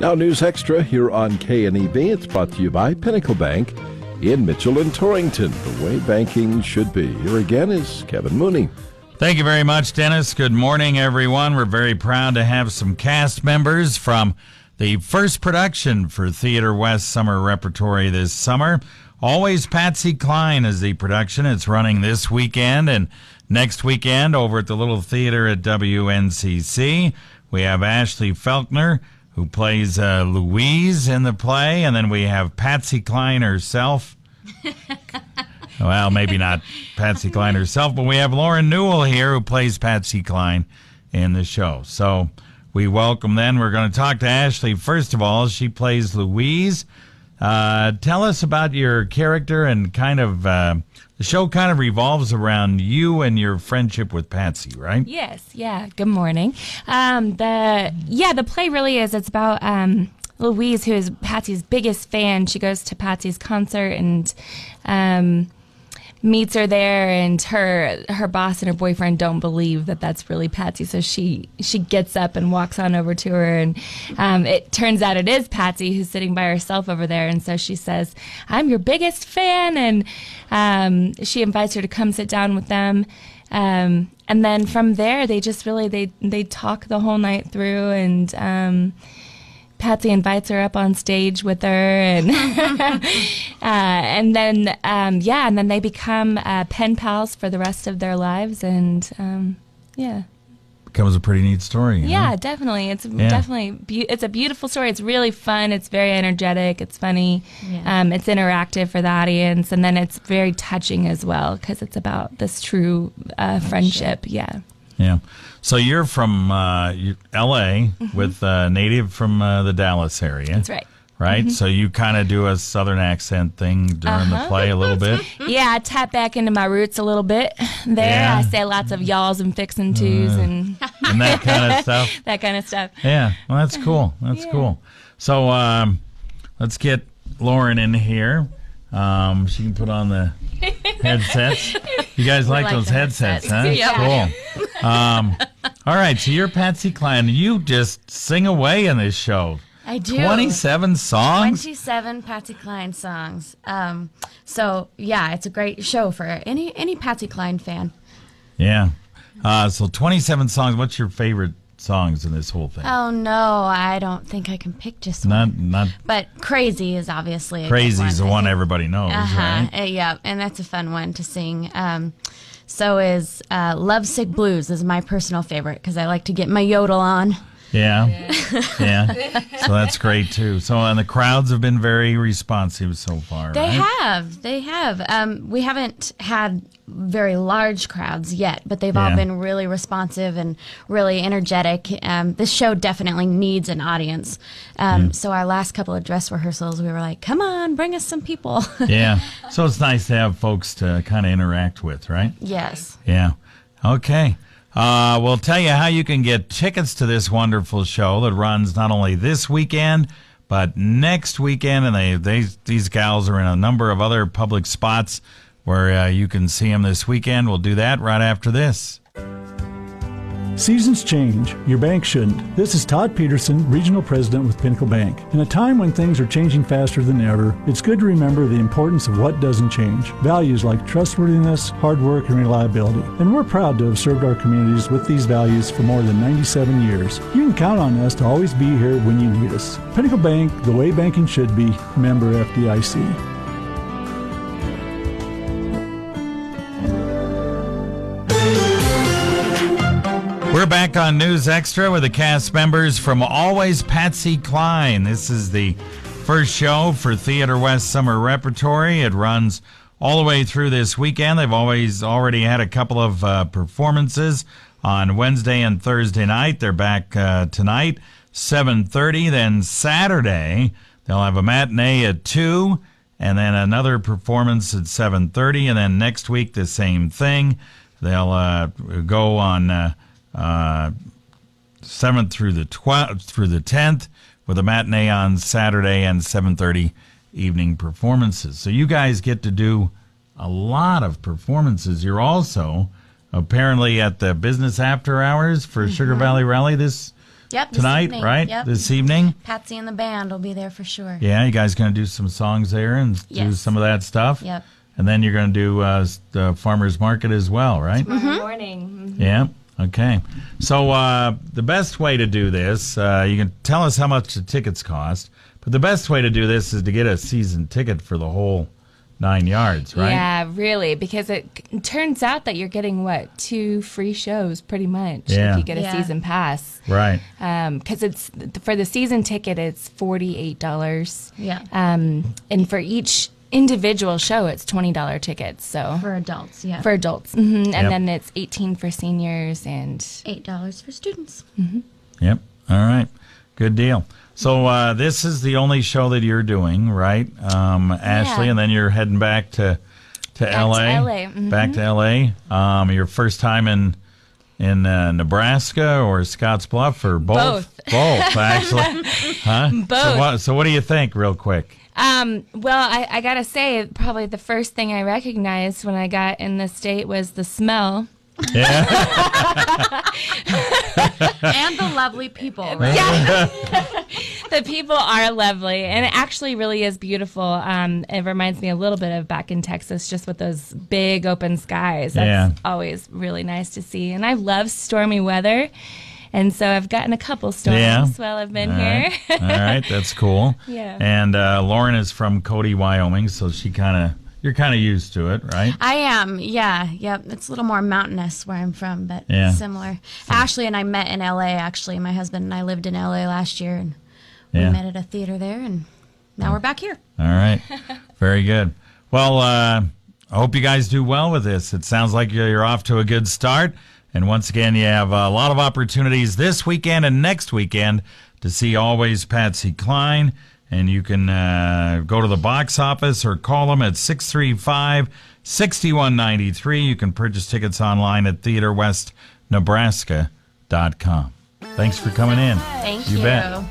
Now News Extra here on KNEB. It's brought to you by Pinnacle Bank in Mitchell and Torrington, the way banking should be. Here again is Kevin Mooney. Thank you very much, Dennis. Good morning, everyone. We're very proud to have some cast members from the first production for Theater West Summer Repertory this summer. Always Patsy Cline is the production. It's running this weekend and next weekend over at the Little Theater at WNCC. We have Ashley Felkner, who plays Louise in the play, and then we have Patsy Cline herself. Well, maybe not Patsy Cline herself, but we have Lauren Newell here who plays Patsy Cline in the show. So we welcome then. We're going to talk to Ashley. First of all, she plays Louise. Tell us about your character and kind of, the show kind of revolves around you and your friendship with Patsy, right? Yes, yeah. Good morning. The play really is, it's about Louise, who is Patsy's biggest fan. She goes to Patsy's concert and meets her there, and her boss and her boyfriend don't believe that that's really Patsy, so she gets up and walks on over to her, and it turns out it is Patsy who's sitting by herself over there, and so she says, "I'm your biggest fan," and she invites her to come sit down with them, and then from there they just really they talk the whole night through, and Patsy invites her up on stage with her, and and then they become pen pals for the rest of their lives, and Becomes a pretty neat story. Yeah, definitely. It's it's a beautiful story. It's really fun. It's very energetic. It's funny. Yeah. It's interactive for the audience, and then it's very touching as well because it's about this true friendship. Yeah. Yeah. So you're from L.A. with a native from the Dallas area. That's right. Right? Mm-hmm. So you kind of do a southern accent thing during the play a little bit? Yeah, I tap back into my roots a little bit there. Yeah. I say lots of y'alls and fixin' tos and that kind of stuff. That kind of stuff. Yeah. Well, that's cool. That's cool. So let's get Lauren in here. She can put on the headsets. You guys like those headsets, huh? Yeah. Cool. All right, so you're Patsy Cline. You just sing away in this show. I do. 27 songs? 27 Patsy Cline songs. So, yeah, it's a great show for any Patsy Cline fan. Yeah. So 27 songs. What's your favorite songs in this whole thing? Oh, no, I don't think I can pick just one. Not. But Crazy is obviously a Crazy's good one. the one everybody knows, right? Yeah, and that's a fun one to sing. So is Lovesick Blues is my personal favorite because I like to get my yodel on. Yeah. So that's great too. So and the crowds have been very responsive so far. They right? have. We haven't had very large crowds yet, but they've all been really responsive and really energetic. This show definitely needs an audience. So our last couple of dress rehearsals, we were like, "Come on, bring us some people." Yeah. So it's nice to have folks to kind of interact with, right? Yes. Yeah. Okay. We'll tell you how you can get tickets to this wonderful show that runs not only this weekend, but next weekend. And these gals are in a number of other public spots where you can see them this weekend. We'll do that right after this. Seasons change. Your bank shouldn't. This is Todd Peterson, Regional President with Pinnacle Bank. In a time when things are changing faster than ever, it's good to remember the importance of what doesn't change. Values like trustworthiness, hard work, and reliability. And we're proud to have served our communities with these values for more than 97 years. You can count on us to always be here when you need us. Pinnacle Bank, the way banking should be. Member FDIC. We're back on News Extra with the cast members from Always Patsy Cline. This is the first show for Theater West Summer Repertory. It runs all the way through this weekend. They've already had a couple of performances on Wednesday and Thursday night. They're back tonight, 7:30. Then Saturday, they'll have a matinee at 2, and then another performance at 7:30. And then next week, the same thing. They'll go on 7th through the 10th with a matinee on Saturday and 7:30 evening performances. So you guys get to do a lot of performances. You're also apparently at the business after hours for Sugar Valley Rally this Yep, this tonight, evening. right? Yep. This evening. Patsy and the band will be there for sure. Yeah, you guys going to do some songs there and do Yes. some of that stuff? Yep. And then you're going to do the farmer's market as well, right? Tomorrow morning. Yeah. Okay. So the best way to do this, you can tell us how much the tickets cost, but the best way to do this is to get a season ticket for the whole 9 yards, right? Yeah, really, because it turns out that you're getting, 2 free shows pretty much Yeah. if you get a Yeah. season pass. Right. Because it's for the season ticket, it's $48. Yeah. And for each individual show, it's $20 tickets. So For adults, yeah. for adults, and Yep. then it's 18 for seniors and $8 for students. Yep. All right. Good deal. So this is the only show that you're doing, right, Ashley? Yeah. And then you're heading back to L.A. LA. Mhm. Back to L.A. Your first time in Nebraska or Scottsbluff or both? Both, actually. Huh? Both. So what do you think, real quick? Well, I gotta say, probably the first thing I recognized when I got in the state was the smell. Yeah. And the lovely people, right? Yeah. The people are lovely, and it actually really is beautiful. It reminds me a little bit of back in Texas, just with those big open skies. That's always really nice to see. And I love stormy weather, and so I've gotten a couple storms while I've been here. All right, that's cool. Yeah. And Lauren is from Cody, Wyoming, so you're kind of used to it, right? I am, yeah. Yep. It's a little more mountainous where I'm from, but Yeah. similar. Ashley and I met in L.A., actually. My husband and I lived in L.A. last year, and we Yeah. met at a theater there, and now we're back here. All right. Very good. Well, I hope you guys do well with this. It sounds like you're off to a good start. And once again, you have a lot of opportunities this weekend and next weekend to see Always Patsy Cline. And you can go to the box office or call them at 635-6193. You can purchase tickets online at theaterwestnebraska.com. Thanks for coming in. Thank You you. bet.